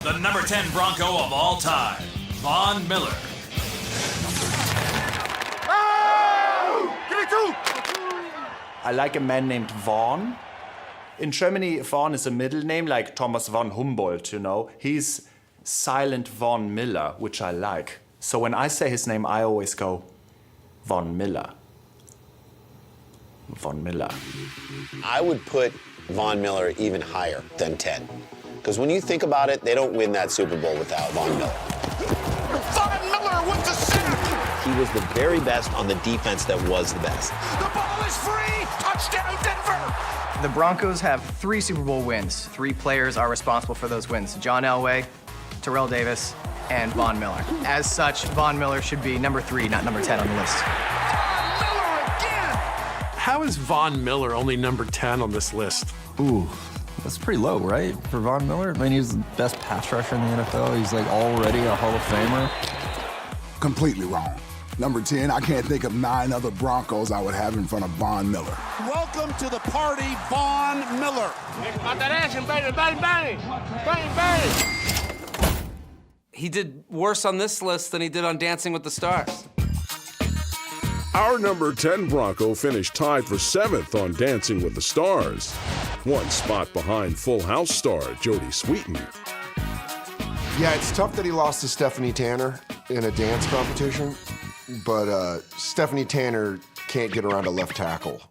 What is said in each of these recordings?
The number 10 Bronco of all time, Von Miller. I like a man named Von. In Germany, Von is a middle name, like Thomas von Humboldt, you know. He's silent Von Miller, which I like. So when I say his name, I always go, Von Miller. Von Miller. I would put Von Miller even higher than 10. Because when you think about it, they don't win that Super Bowl without Von Miller. Von Miller with the sack! He was the very best on the defense that was the best. The ball is free! Touchdown, Denver! The Broncos have 3 Super Bowl wins. 3 players are responsible for those wins. John Elway, Terrell Davis, and Von Miller. As such, Von Miller should be number 3, not number 10 on the list. Von Miller again! How is Von Miller only number 10 on this list? Ooh, that's pretty low, right, for Von Miller? I mean, he's the best pass rusher in the NFL. He's like already a Hall of Famer. Completely wrong. Number 10, I can't think of 9 other Broncos I would have in front of Von Miller. Welcome to the party, Von Miller. About that action, baby, bang, bang, bang, bang. He did worse on this list than he did on Dancing with the Stars. Our number 10 Bronco finished tied for 7th on Dancing with the Stars. 1 spot behind Full House star Jodie Sweetin. Yeah, it's tough that he lost to Stephanie Tanner in a dance competition, but Stephanie Tanner can't get around a left tackle.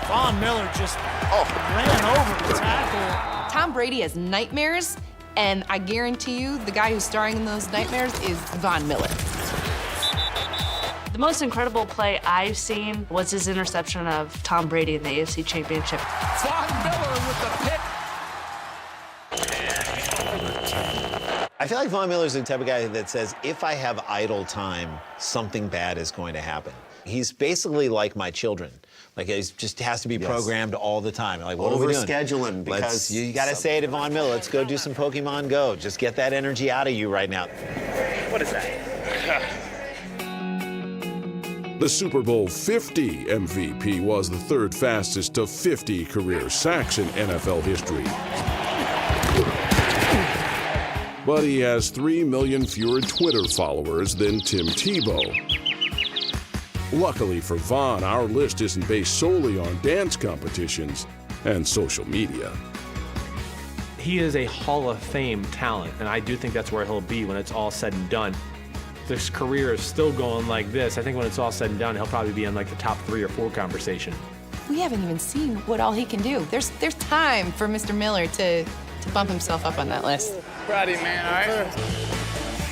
Von Miller just ran over the tackle. Tom Brady has nightmares, and I guarantee you the guy who's starring in those nightmares is Von Miller. The most incredible play I've seen was his interception of Tom Brady in the AFC Championship. Von Miller with the pick. I feel like Von Miller's the type of guy that says, if I have idle time, something bad is going to happen. He's basically like my children. Like, he just has to be programmed all the time. Like, what are we doing? Overscheduling because you got to say to Von Miller, let's go do some Pokemon Go. Just get that energy out of you right now. What is that? The Super Bowl 50 MVP was the 3rd fastest of 50 career sacks in NFL history. But he has 3 million fewer Twitter followers than Tim Tebow. Luckily for Von, our list isn't based solely on dance competitions and social media. He is a Hall of Fame talent, and I do think that's where he'll be when it's all said and done. This career is still going like this. I think when it's all said and done, he'll probably be in like the top 3 or 4 conversation. We haven't even seen what all he can do. There's time for Mr. Miller to bump himself up on that list. Proud of you, man, all right?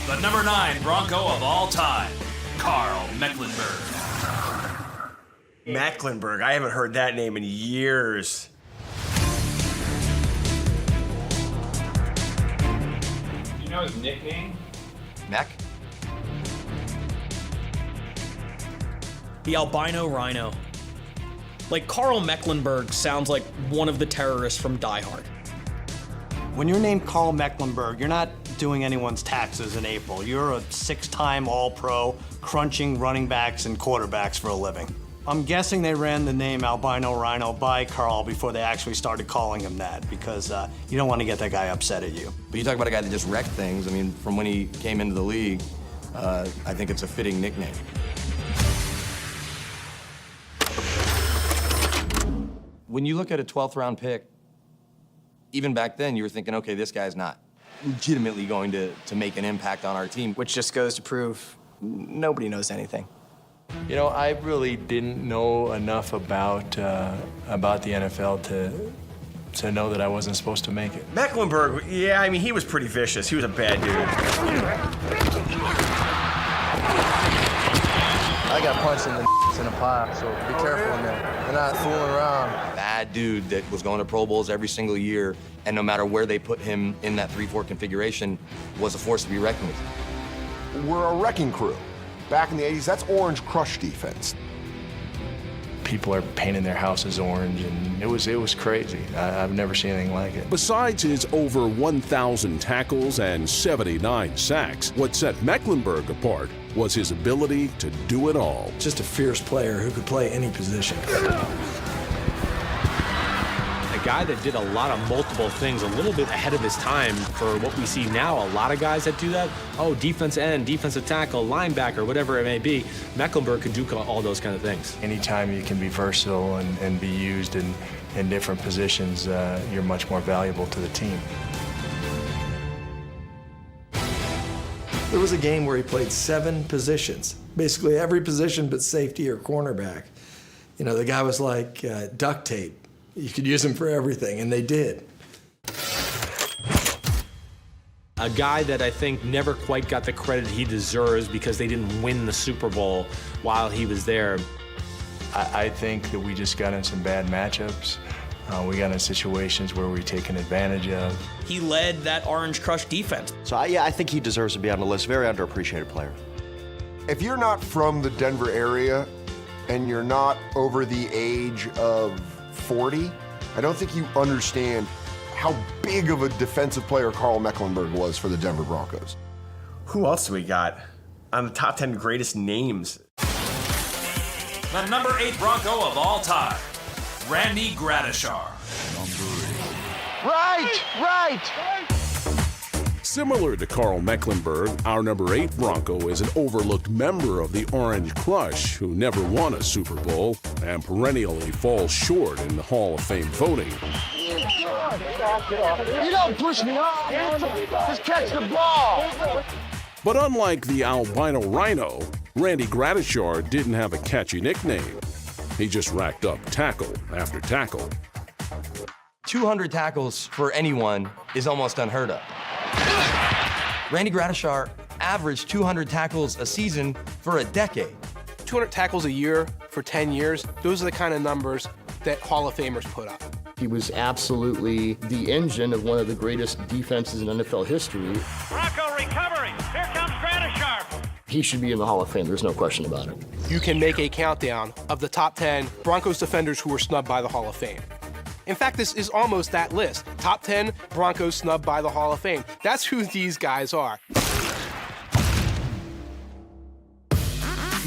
The number 9 Bronco of all time, Karl Mecklenburg. Mecklenburg, I haven't heard that name in years. Do you know his nickname? Meck? The albino rhino. Like, Karl Mecklenburg sounds like one of the terrorists from Die Hard. When you're named Karl Mecklenburg, you're not doing anyone's taxes in April. You're a 6-time All-Pro, crunching running backs and quarterbacks for a living. I'm guessing they ran the name albino rhino by Karl before they actually started calling him that, because you don't want to get that guy upset at you. But you talk about a guy that just wrecked things. I mean, from when he came into the league, I think it's a fitting nickname. When you look at a 12th round pick, even back then, you were thinking, okay, this guy's not legitimately going to make an impact on our team. Which just goes to prove nobody knows anything. You know, I really didn't know enough about the NFL to know that I wasn't supposed to make it. Mecklenburg, yeah, I mean, he was pretty vicious. He was a bad dude. I got punched in the in a pile, so be careful in there. They're not fooling around. Bad dude that was going to Pro Bowls every single year, and no matter where they put him in that 3-4 configuration, was a force to be reckoned with. We're a wrecking crew. Back in the 80s, that's Orange Crush defense. People are painting their houses orange, and it was crazy. I've never seen anything like it. Besides his over 1,000 tackles and 79 sacks, what set Mecklenburg apart was his ability to do it all. Just a fierce player who could play any position. A guy that did a lot of multiple things, a little bit ahead of his time for what we see now. A lot of guys that do that, defense end, defensive tackle, linebacker, whatever it may be. Mecklenburg could do all those kind of things. Anytime you can be versatile and be used in different positions, you're much more valuable to the team. There was a game where he played 7 positions, basically every position but safety or cornerback. You know, the guy was like duct tape. You could use him for everything, and they did. A guy that I think never quite got the credit he deserves because they didn't win the Super Bowl while he was there. I think that we just got in some bad matchups. We got in situations where we were taken advantage of. He led that Orange Crush defense. So I think he deserves to be on the list. Very underappreciated player. If you're not from the Denver area and you're not over the age of 40, I don't think you understand how big of a defensive player Karl Mecklenburg was for the Denver Broncos. Who else do we got on the top 10 greatest names? The number 8 Bronco of all time, Randy Gradishar. Right! Similar to Karl Mecklenburg, our number 8 Bronco is an overlooked member of the Orange Crush who never won a Super Bowl and perennially falls short in the Hall of Fame voting. You don't push me off. Just catch the ball. But unlike the albino rhino, Randy Gradishar didn't have a catchy nickname. He just racked up tackle after tackle. 200 tackles for anyone is almost unheard of. Randy Gradishar averaged 200 tackles a season for a decade. 200 tackles a year for 10 years, those are the kind of numbers that Hall of Famers put up. He was absolutely the engine of one of the greatest defenses in NFL history. Bronco recovering. Here comes Gradishar. He should be in the Hall of Fame. There's no question about it. You can make a countdown of the top 10 Broncos defenders who were snubbed by the Hall of Fame. In fact, this is almost that list. Top 10 Broncos snubbed by the Hall of Fame. That's who these guys are.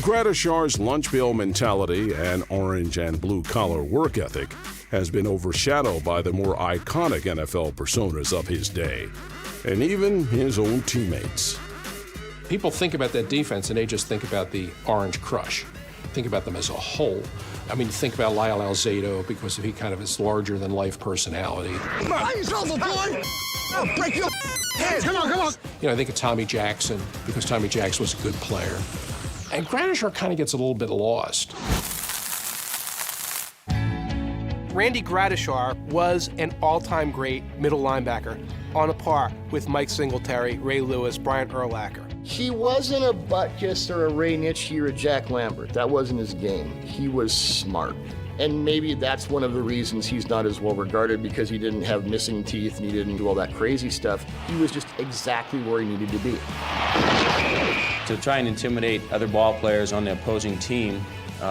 Gradishar's lunch bill mentality and orange and blue collar work ethic has been overshadowed by the more iconic NFL personas of his day, and even his own teammates. People think about that defense and they just think about the Orange Crush. Think about them as a whole. I mean, think about Lyle Alzado because he kind of his larger-than-life personality. Come on, yourself, boy! I'll break your head. Come on. You know, I think of Tommy Jackson because Tommy Jackson was a good player. And Gradishar kind of gets a little bit lost. Randy Gradishar was an all-time great middle linebacker on a par with Mike Singletary, Ray Lewis, Brian Urlacher. He wasn't a Butkus or a Ray Nitschke or a Jack Lambert. That wasn't his game. He was smart. And maybe that's one of the reasons he's not as well regarded, because he didn't have missing teeth and he didn't do all that crazy stuff. He was just exactly where he needed to be. To try and intimidate other ball players on the opposing team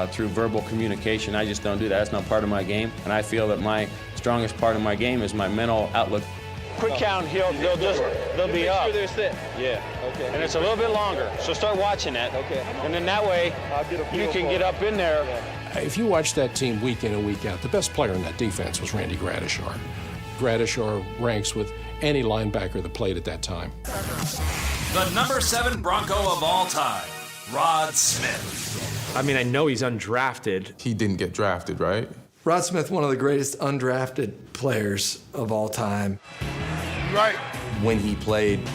through verbal communication, I just don't do that. That's not part of my game. And I feel that my strongest part of my game is my mental outlook. Quick count, they'll be up. Make sure they're set. Yeah. Okay. And it's a little bit longer, so start watching that. Okay. And then that way, you can get up in there. If you watch that team week in and week out, the best player in that defense was Randy Gradishar. Gradishar ranks with any linebacker that played at that time. The number 7 Bronco of all time, Rod Smith. I mean, I know he's undrafted. He didn't get drafted, right? Rod Smith, one of the greatest undrafted players of all time. Right. When he played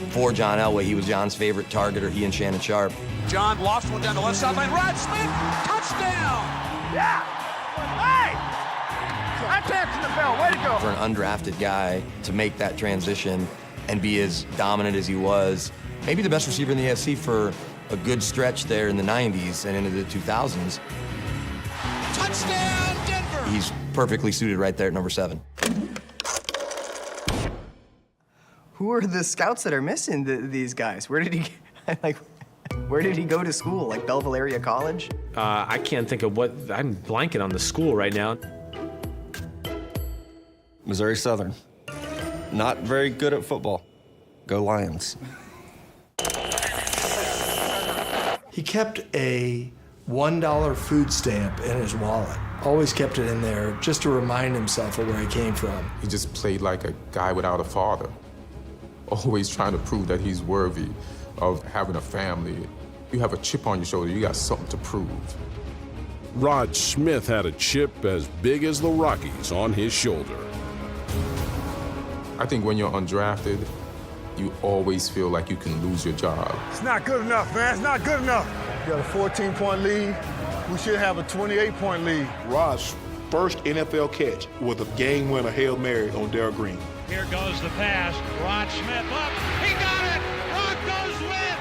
for John Elway, he was John's favorite targeter, he and Shannon Sharpe. John lost one down the left sideline. Rod Smith, touchdown! Yeah! Hey! Contact to the bell, way to go! For an undrafted guy to make that transition and be as dominant as he was, maybe the best receiver in the AFC for a good stretch there in the 90s and into the 2000s. Touchdown, Denver! He's perfectly suited right there at number 7. Who are the scouts that are missing these guys? Where did he, where did he go to school? Like Belleville Area College? I can't think of what, I'm blanking on the school right now. Missouri Southern. Not very good at football. Go Lions. He kept a $1 food stamp in his wallet. Always kept it in there just to remind himself of where he came from. He just played like a guy without a father, always trying to prove that he's worthy of having a family. You have a chip on your shoulder, you got something to prove. Rod Smith had a chip as big as the Rockies on his shoulder. I think when you're undrafted, you always feel like you can lose your job. It's not good enough, man. It's not good enough. We got a 14-point lead. We should have a 28-point lead. Rod's first NFL catch was a game-winner Hail Mary on Darrell Green. Here goes the pass. Rod Smith up. He got it. Broncos win.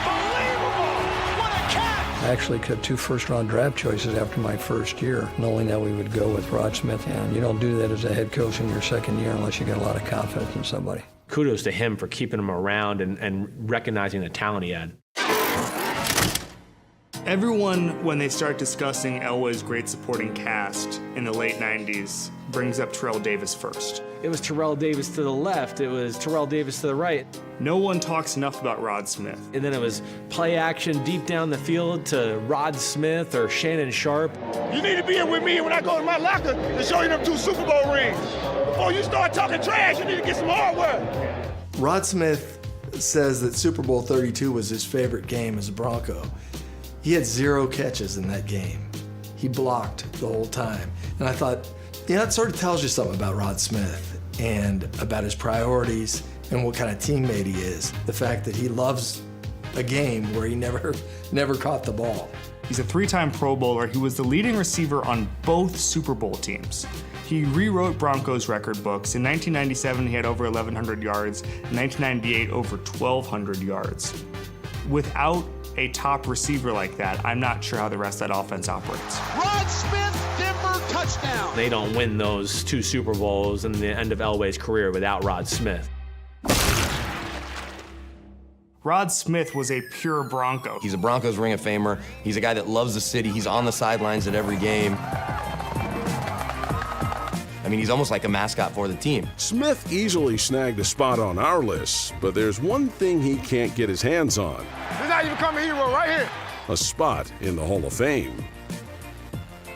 Unbelievable. What a catch. I actually cut 2 first-round draft choices after my first year, knowing that we would go with Rod Smith. And you don't do that as a head coach in your second year unless you get a lot of confidence in somebody. Kudos to him for keeping him around and recognizing the talent he had. Everyone, when they start discussing Elway's great supporting cast in the late 90s, brings up Terrell Davis first. It was Terrell Davis to the left. It was Terrell Davis to the right. No one talks enough about Rod Smith. And then it was play action deep down the field to Rod Smith or Shannon Sharp. You need to be here with me when I go to my locker to show you them 2 Super Bowl rings. Before you start talking trash, you need to get some hardware. Rod Smith says that Super Bowl 32 was his favorite game as a Bronco. He had 0 catches in that game. He blocked the whole time. And I thought, that sort of tells you something about Rod Smith and about his priorities and what kind of teammate he is. The fact that he loves a game where he never caught the ball. He's a 3-time Pro Bowler. He was the leading receiver on both Super Bowl teams. He rewrote Broncos record books. In 1997, he had over 1,100 yards. In 1998, over 1,200 yards. Without a top receiver like that, I'm not sure how the rest of that offense operates. Rod Smith, Denver touchdown. They don't win those 2 Super Bowls in the end of Elway's career without Rod Smith. Rod Smith was a pure Bronco. He's a Broncos Ring of Famer. He's a guy that loves the city. He's on the sidelines at every game. I mean, he's almost like a mascot for the team. Smith easily snagged a spot on our list, but there's one thing he can't get his hands on. This is how you become a hero, right here. A spot in the Hall of Fame.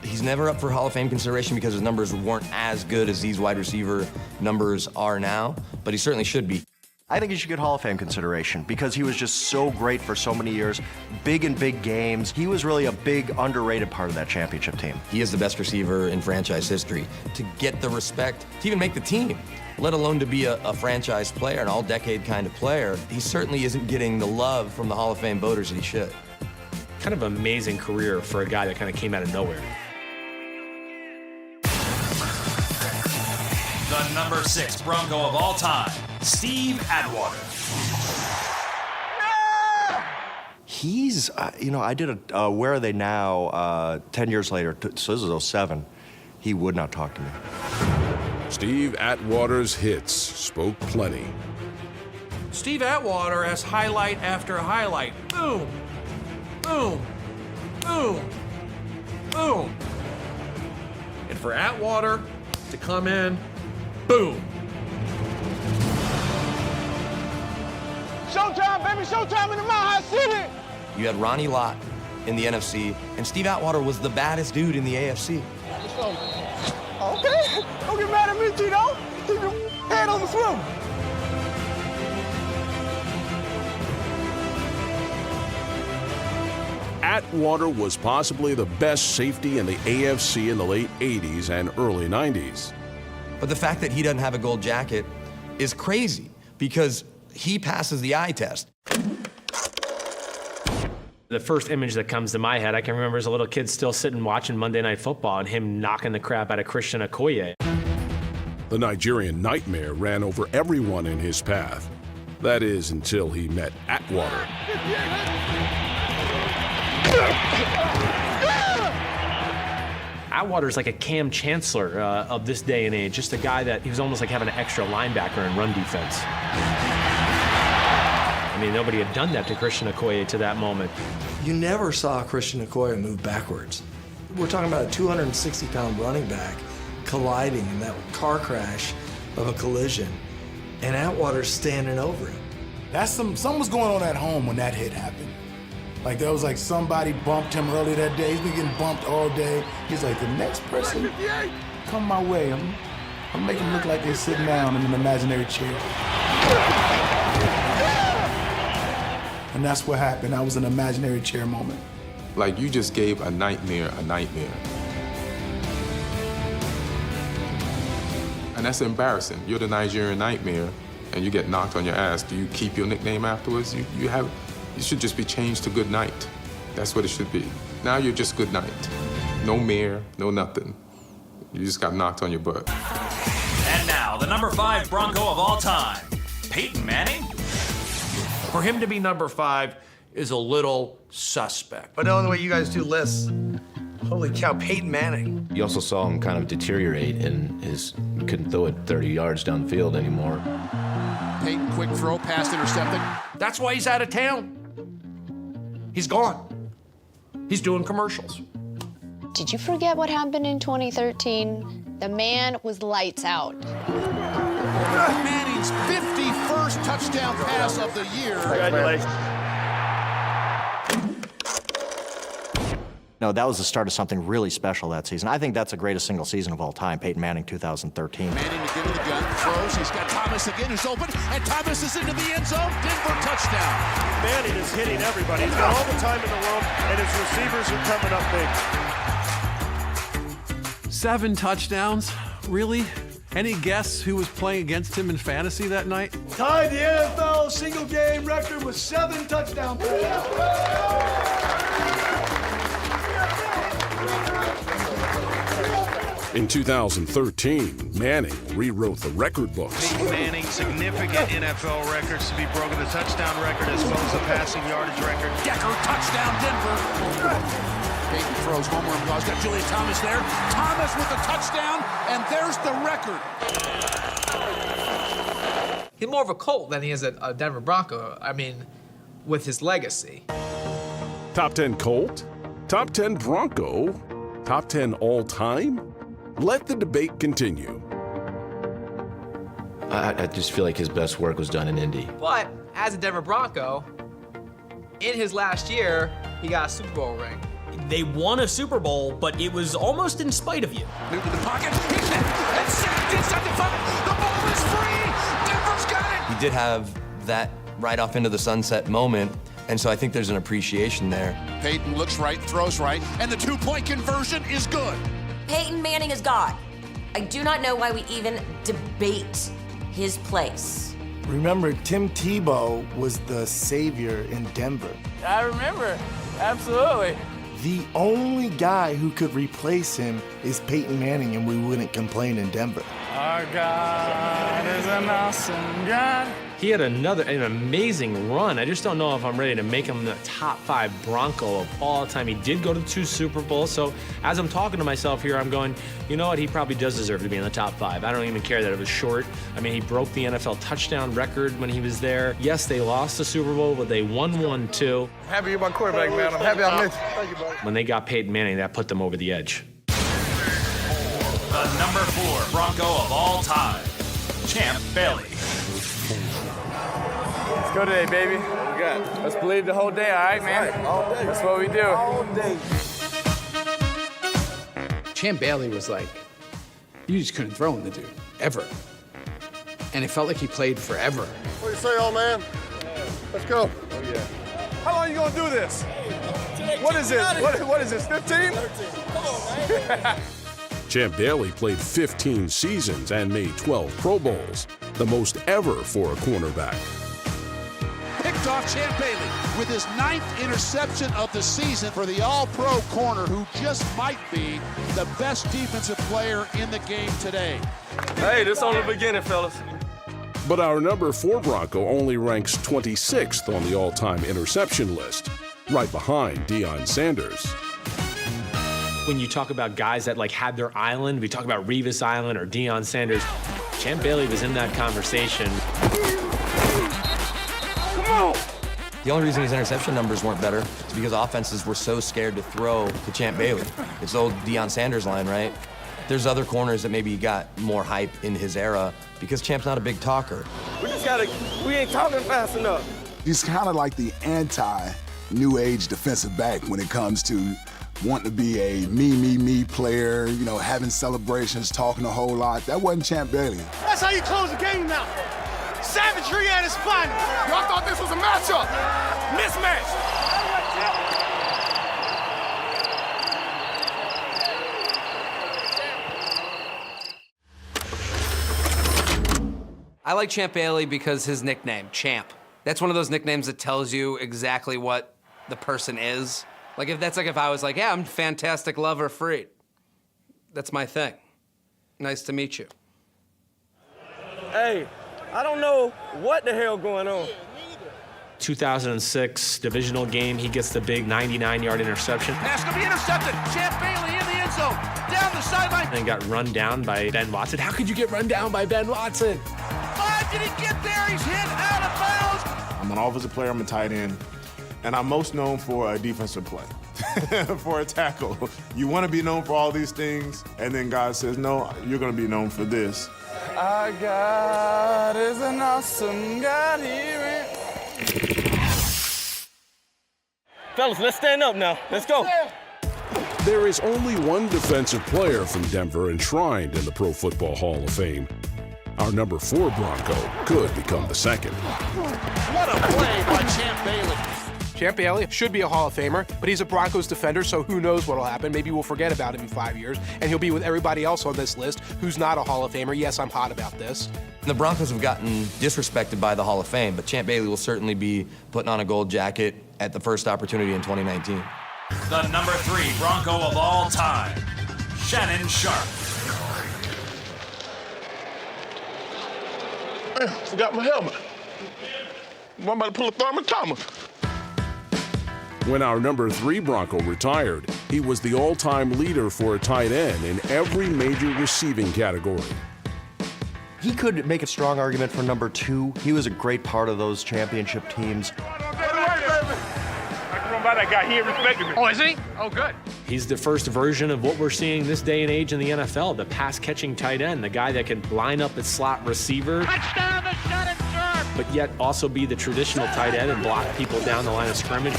He's never up for Hall of Fame consideration because his numbers weren't as good as these wide receiver numbers are now, but he certainly should be. I think he should get Hall of Fame consideration because he was just so great for so many years, big in big games. He was really a big, underrated part of that championship team. He is the best receiver in franchise history. To get the respect, to even make the team, let alone to be a franchise player, an all-decade kind of player, he certainly isn't getting the love from the Hall of Fame voters that he should. Kind of amazing career for a guy that kind of came out of nowhere. The number 6 Bronco of all time, Steve Atwater. He's, I did a Where Are They Now 10 years later, so this is 07. He would not talk to me. Steve Atwater's hits spoke plenty. Steve Atwater has highlight after highlight. Boom, boom, boom, boom. And for Atwater to come in, boom. Showtime, baby, showtime in the Mile High City. You had Ronnie Lott in the NFC, and Steve Atwater was the baddest dude in the AFC. Okay, don't get mad at me, Tito. Keep your head on the swivel. Atwater was possibly the best safety in the AFC in the late 80s and early 90s. But the fact that he doesn't have a gold jacket is crazy because he passes the eye test. The first image that comes to my head, I can remember as a little kid still sitting watching Monday Night Football and him knocking the crap out of Christian Okoye. The Nigerian Nightmare ran over everyone in his path. That is, until he met Atwater. Atwater's like a Cam Chancellor of this day and age, just a guy that he was almost like having an extra linebacker in run defense. I mean, nobody had done that to Christian Okoye to that moment. You never saw Christian Okoye move backwards. We're talking about a 260-pound running back colliding in that car crash of a collision, and Atwater's standing over him. Something was going on at home when that hit happened. Like, there was like somebody bumped him earlier that day. He's been getting bumped all day. He's like, the next person come my way, I'm make them look like they're sitting down in an imaginary chair. And that's what happened. That was an imaginary chair moment. Like, you just gave a nightmare a nightmare. And that's embarrassing. You're the Nigerian Nightmare, and you get knocked on your ass. Do you keep your nickname afterwards? You should just be changed to Good Night. That's what it should be. Now you're just Good Night. No mayor, no nothing. You just got knocked on your butt. And now, the number 5 Bronco of all time, Peyton Manning. For him to be number 5 is a little suspect. But knowing the way you guys do lists, holy cow, Peyton Manning. You also saw him kind of deteriorate and couldn't throw it 30 yards downfield anymore. Peyton, quick throw, pass intercepted. That's why he's out of town. He's gone. He's doing commercials. Did you forget what happened in 2013? The man was lights out. Manning's 51st touchdown pass of the year. Congratulations. No, that was the start of something really special that season. I think that's the greatest single season of all time, Peyton Manning 2013. Manning to give him the gun, throws, he's got Thomas again who's open, and Thomas is into the end zone, Denver touchdown. Manning is hitting everybody. He's got all the time in the world, and his receivers are coming up big. 7 touchdowns? Really? Any guess who was playing against him in fantasy that night? Tied the NFL single game record with 7 touchdown passes. In 2013, Manning rewrote the record books. Peyton Manning, significant NFL records to be broken. The touchdown record as well as the passing yardage record. Decker, touchdown, Denver. Peyton throws home run ball. He's got Julian Thomas there. Thomas with the touchdown, and there's the record. He's more of a Colt than he is a Denver Bronco. I mean, with his legacy. Top 10 Colt? Top 10 Bronco? Top 10 all time? Let the debate continue. I just feel like his best work was done in Indy. But as a Denver Bronco, in his last year, he got a Super Bowl ring. They won a Super Bowl, but it was almost in spite of you. Move to the pocket, hits it, and sacked inside the 5. The ball is free. Denver's got it. He did have that right off into the sunset moment, and so I think there's an appreciation there. Peyton looks right, throws right, and the 2-point conversion is good. Peyton Manning is God. I do not know why we even debate his place. Remember, Tim Tebow was the savior in Denver. I remember, absolutely. The only guy who could replace him is Peyton Manning, and we wouldn't complain in Denver. Our God is an awesome God. He had an amazing run. I just don't know if I'm ready to make him the top 5 Bronco of all time. He did go to 2 Super Bowls, so as I'm talking to myself here, I'm going, you know what, he probably does deserve to be in the top 5. I don't even care that it was short. I mean, he broke the NFL touchdown record when he was there. Yes, they lost the Super Bowl, but they won one too. I'm happy you're my quarterback, man. I'm happy I missed. Thank you, buddy. When they got Peyton Manning, that put them over the edge. The number 4 Bronco of all time, Champ Bailey. Let's go today, baby. What we got? Let's believe the whole day, all right, man? All day. That's what we do. All day. Champ Bailey was like, you just couldn't throw him, the dude, ever. And it felt like he played forever. What do you say, old man? Let's go. Oh, yeah. How long are you going to do this? What is this? What is this, 15? 13. Come on, man. Champ Bailey played 15 seasons and made 12 Pro Bowls, the most ever for a cornerback. Picked off Champ Bailey with his 9th interception of the season for the All-Pro corner who just might be the best defensive player in the game today. Hey, this only the beginning, fellas. But our number 4 Bronco only ranks 26th on the all-time interception list, right behind Deion Sanders. When you talk about guys that had their island, we talk about Revis Island or Deion Sanders, Champ Bailey was in that conversation. The only reason his interception numbers weren't better is because offenses were so scared to throw to Champ Bailey. It's the old Deion Sanders line, right? There's other corners that maybe got more hype in his era because Champ's not a big talker. We ain't talking fast enough. He's kind of like the new age defensive back when it comes to wanting to be a me player, you know, having celebrations, talking a whole lot. That wasn't Champ Bailey. That's how you close the game now. Savagery at its finest. Y'all thought this was a matchup. Mismatch. I like Champ Bailey because his nickname, Champ. That's one of those nicknames that tells you exactly what the person is. Like if I was like, yeah, I'm Fantastic Lover Freed. That's my thing. Nice to meet you. Hey, I don't know what the hell going on. 2006 divisional game, he gets the big 99-yard interception. That's going to be intercepted. Champ Bailey in the end zone, down the sideline. And got run down by Ben Watson. How could you get run down by Ben Watson? Why did he get there? He's hit out of bounds. I'm an offensive player, I'm a tight end, and I'm most known for a defensive play, for a tackle. You want to be known for all these things, and then God says, no, you're going to be known for this. Our God is an awesome God, hear it. Fellas, let's stand up now. Let's go. There is only one defensive player from Denver enshrined in the Pro Football Hall of Fame. Our number 4 Bronco could become the second. What a play by Champ Bailey. Champ Bailey should be a Hall of Famer, but he's a Broncos defender, so who knows what'll happen. Maybe we'll forget about him in 5 years, and he'll be with everybody else on this list who's not a Hall of Famer. Yes, I'm hot about this. The Broncos have gotten disrespected by the Hall of Fame, but Champ Bailey will certainly be putting on a gold jacket at the first opportunity in 2019. The number 3 Bronco of all time, Shannon Sharpe. Man, forgot my helmet. I'm about to pull a Thurman Thomas. When our number 3 Bronco retired, he was the all-time leader for a tight end in every major receiving category. He could make a strong argument for number 2. He was a great part of those championship teams. I can run by that guy. He ain't respecting me. Oh, is he? Oh, good. He's the first version of what we're seeing this day and age in the NFL, the pass-catching tight end, the guy that can line up at slot receiver. Touchdown to Shannon Sharpe. But yet also be the traditional tight end and block people down the line of scrimmage.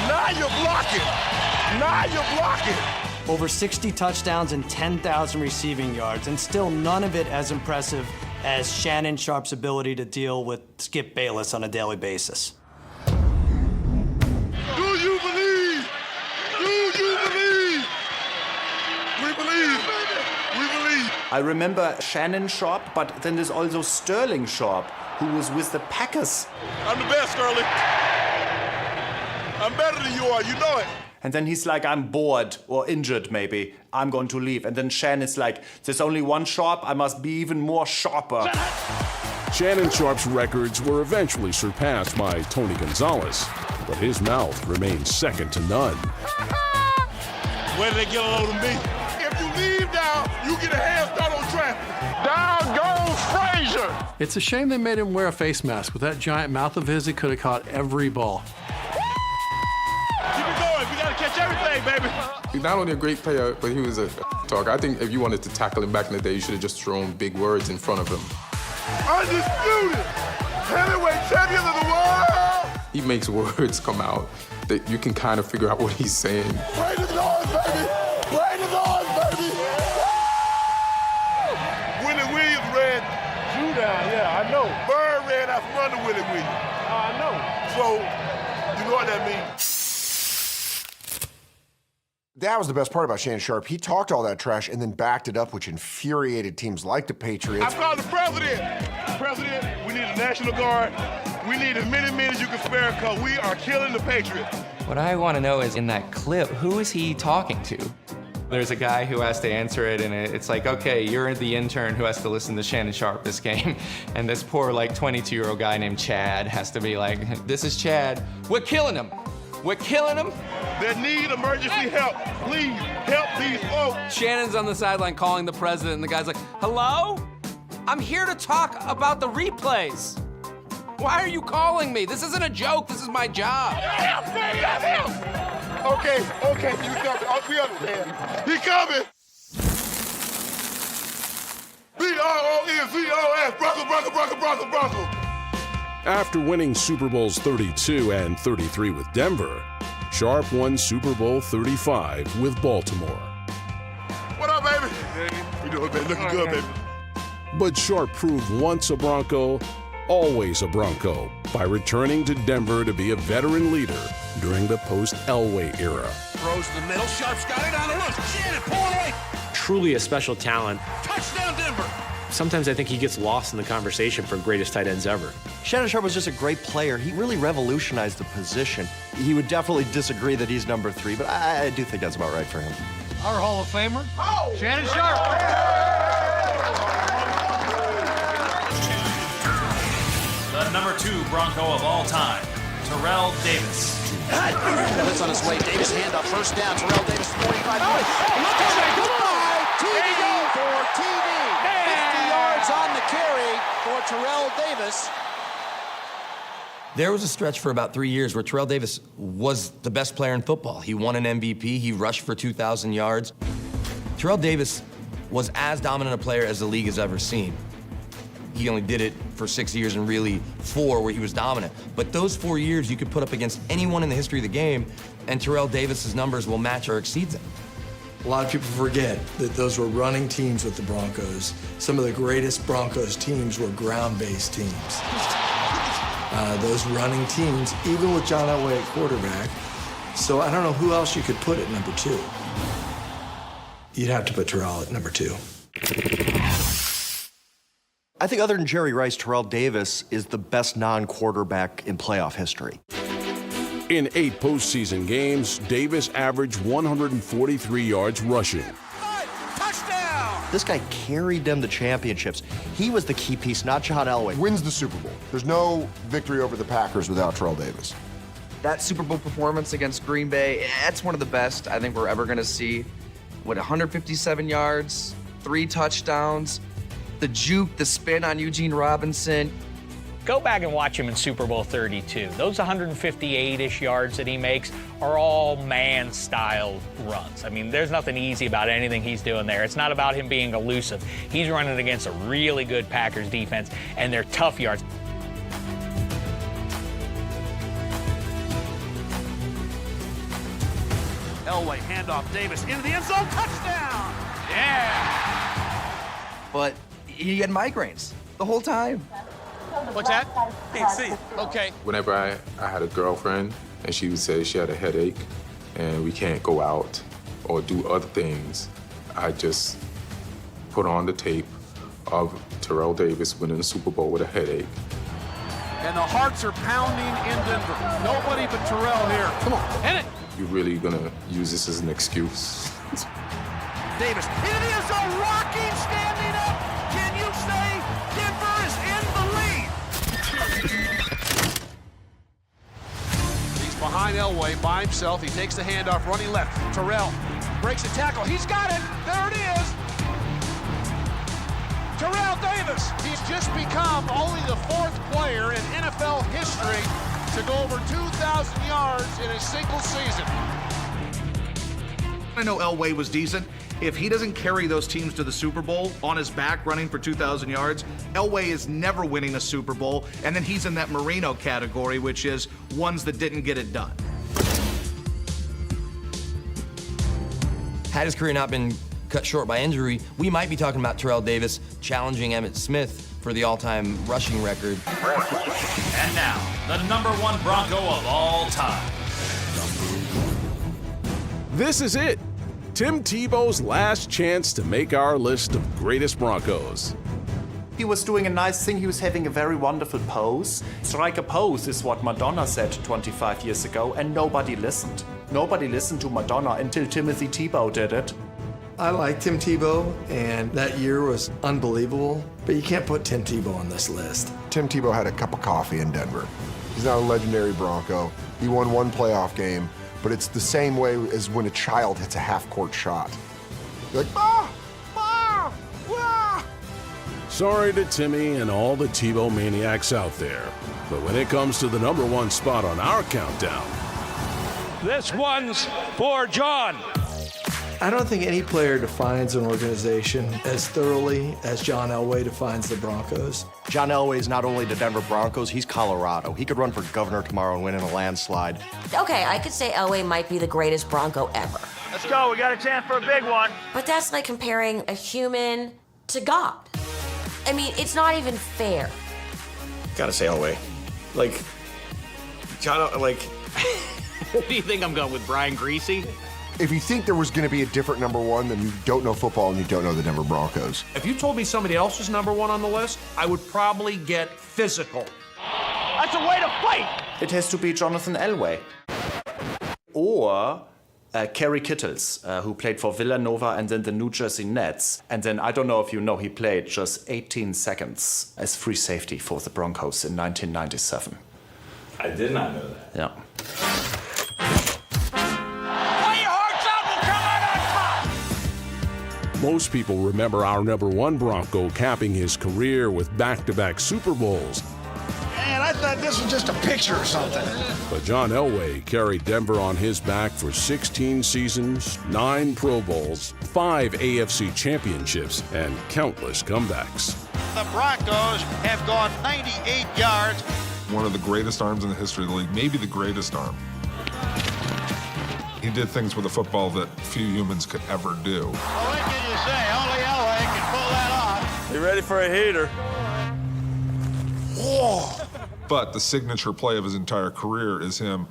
Now you're blocking. Now you're blocking. Over 60 touchdowns and 10,000 receiving yards, and still none of it as impressive as Shannon Sharpe's ability to deal with Skip Bayless on a daily basis. Do you believe? Do you believe? We believe. We believe. I remember Shannon Sharpe, but then there's also Sterling Sharpe, who was with the Packers. I'm the best, Sterling. I'm better than you are, you know it. And then he's like, I'm bored or injured maybe. I'm going to leave. And then Shannon is like, there's only one Sharpe, I must be even more sharper. Shannon Sharpe's records were eventually surpassed by Tony Gonzalez, but his mouth remains second to none. Where did they get a load of me? If you leave now, you get a head start on traffic. Down goes Frazier. It's a shame they made him wear a face mask. With that giant mouth of his, he could have caught every ball. Keep it going. We got to catch everything, baby. He's not only a great player, but he was a talker. I think if you wanted to tackle him back in the day, you should have just thrown big words in front of him. Undisputed heavyweight champion of the world. He makes words come out that you can kind of figure out what he's saying. Praise the Lord, baby. Praise the Lord, baby. Willie Williams read Drew down, yeah, I know. Bird read out from under Willie Williams. I know. So, you know what that means. That was the best part about Shannon Sharpe. He talked all that trash and then backed it up, which infuriated teams like the Patriots. I've called the president. President, we need a National Guard. We need as many men as you can spare because we are killing the Patriots. What I want to know is, in that clip, who is he talking to? There's a guy who has to answer it, and it's like, okay, you're the intern who has to listen to Shannon Sharpe this game. And this poor, 22-year-old guy named Chad has to be like, this is Chad. We're killing him. We're killing him. They need emergency help. Please help these folks. Shannon's on the sideline calling the president, and the guy's like, hello? I'm here to talk about the replays. Why are you calling me? This isn't a joke. This is my job. Help me! Help! Okay, you coming. We understand. He coming. B-R-O-N-C-O-S. Bronco. After winning Super Bowls 32 and 33 with Denver, Sharp won Super Bowl 35 with Baltimore. What up, baby? You doing, baby? Looking good, baby. But Sharp proved once a Bronco, always a Bronco by returning to Denver to be a veteran leader during the post-Elway era. Throws in the middle. Sharp's got it on the run. Shannon, pull away. Truly a special talent. Touchdown, Denver. Sometimes I think he gets lost in the conversation for greatest tight ends ever. Shannon Sharp was just a great player. He really revolutionized the position. He would definitely disagree that he's number 3, but I do think that's about right for him. Our Hall of Famer, Shannon Sharp. The number 2 Bronco of all time, Terrell Davis. Blitz on his way. Davis handoff. First down. Terrell Davis, 45 yards. Look at it. Goodbye. TD for TD. 50 yards on the carry for Terrell Davis. There was a stretch for about 3 years where Terrell Davis was the best player in football. He won an MVP. He rushed for 2,000 yards. Terrell Davis was as dominant a player as the league has ever seen. He only did it for 6 years and really 4 where he was dominant. But those 4 years you could put up against anyone in the history of the game, and Terrell Davis's numbers will match or exceed them. A lot of people forget that those were running teams with the Broncos. Some of the greatest Broncos teams were ground-based teams. Those running teams, even with John Elway at quarterback. So I don't know who else you could put at number 2. You'd have to put Terrell at number 2. I think other than Jerry Rice, Terrell Davis is the best non-quarterback in playoff history. In 8 postseason games, Davis averaged 143 yards rushing. This guy carried them to championships. He was the key piece, not John Elway. Wins the Super Bowl. There's no victory over the Packers without Terrell Davis. That Super Bowl performance against Green Bay, that's one of the best I think we're ever going to see. 157 yards, 3 touchdowns, the juke, the spin on Eugene Robinson. Go back and watch him in Super Bowl 32. Those 158-ish yards that he makes are all man-style runs. I mean, there's nothing easy about anything he's doing there. It's not about him being elusive. He's running against a really good Packers defense, and they're tough yards. Elway, handoff, Davis into the end zone, touchdown! Yeah! But he had migraines the whole time. What's that? Can't see it. Okay. Whenever I had a girlfriend and she would say she had a headache and we can't go out or do other things, I just put on the tape of Terrell Davis winning the Super Bowl with a headache. And the hearts are pounding in Denver. Nobody but Terrell here. Come on, hit it. You're really gonna use this as an excuse? Davis, it is a rocking standing up. Can you say Denver is in the lead? He's behind Elway by himself. He takes the handoff, running left. Terrell breaks a tackle. He's got it. There it is. Terrell Davis. He's just become only the 4th player in NFL history to go over 2,000 yards in a single season. I know Elway was decent. If he doesn't carry those teams to the Super Bowl on his back running for 2,000 yards, Elway is never winning a Super Bowl, and then he's in that Marino category, which is ones that didn't get it done. Had his career not been cut short by injury, we might be talking about Terrell Davis challenging Emmitt Smith for the all-time rushing record. And now, the number 1 Bronco of all time. This is it. Tim Tebow's last chance to make our list of greatest Broncos. He was doing a nice thing. He was having a very wonderful pose. Strike a pose is what Madonna said 25 years ago, and nobody listened. Nobody listened to Madonna until Timothy Tebow did it. I like Tim Tebow, and that year was unbelievable, but you can't put Tim Tebow on this list. Tim Tebow had a cup of coffee in Denver. He's not a legendary Bronco. He won 1 playoff game, but it's the same way as when a child hits a half-court shot. You're like, ah, ah, ah. Sorry to Timmy and all the Tebow maniacs out there, but when it comes to the number 1 spot on our countdown, This one's for John. I don't think any player defines an organization as thoroughly as John Elway defines the Broncos. John Elway is not only the Denver Broncos, he's Colorado. He could run for governor tomorrow and win in a landslide. Okay, I could say Elway might be the greatest Bronco ever. Let's go. We got a chance for a big one. But that's like comparing a human to God. I mean, it's not even fair. Gotta say Elway. Like, John, like... What do you think I'm going with, Brian Greasy? If you think there was going to be a different number one, then you don't know football and you don't know the Denver Broncos. If you told me somebody else was number one on the list, I would probably get physical. That's a way to fight! It has to be Jonathan Elway. Or Kerry Kittles, who played for Villanova and then the New Jersey Nets. And then, I don't know if you know, he played just 18 seconds as free safety for the Broncos in 1997. I did not know that. Yeah. Most people remember our number one Bronco capping his career with back-to-back Super Bowls. Man, I thought this was just a picture or something. But John Elway carried Denver on his back for 16 seasons, 9 Pro Bowls, 5 AFC championships, and countless comebacks. The Broncos have gone 98 yards. One of the greatest arms in the history of the league, maybe the greatest arm. He did things with a football that few humans could ever do. Well, what can you say? Only Elway can pull that off. You ready for a heater? But the signature play of his entire career is him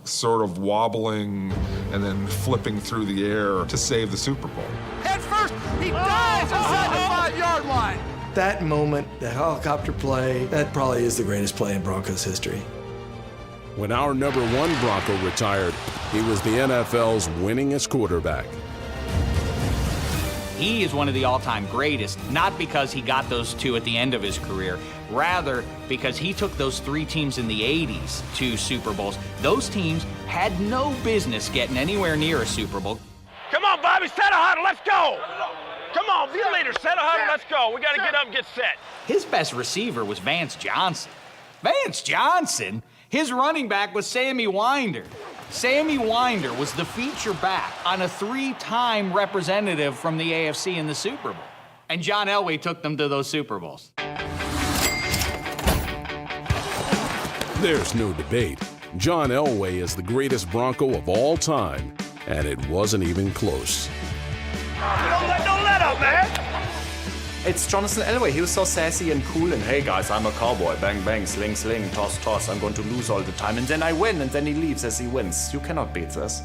sort of wobbling and then flipping through the air to save the Super Bowl. Head first, he dives inside the 5-yard line. That moment, the helicopter play, that probably is the greatest play in Broncos history. When our number one Bronco retired, he was the NFL's winningest quarterback. He is one of the all-time greatest, not because he got those 2 at the end of his career, rather because he took those 3 teams in the 80s to Super Bowls. Those teams had no business getting anywhere near a Super Bowl. Come on, Bobby, set a huddle, let's go. Come on, be a leader, set a huddle, let's go. We got to get up and get set. His best receiver was Vance Johnson. Vance Johnson? His running back was Sammy Winder. Sammy Winder was the feature back on a 3-time representative from the AFC in the Super Bowl. And John Elway took them to those Super Bowls. There's no debate. John Elway is the greatest Bronco of all time, and it wasn't even close. Don't let up, man. It's Jonathan Elway. He was so sassy and cool and, hey guys, I'm a cowboy. Bang, bang, sling, sling, toss, toss. I'm going to lose all the time. And then I win, and then he leaves as he wins. You cannot beat this.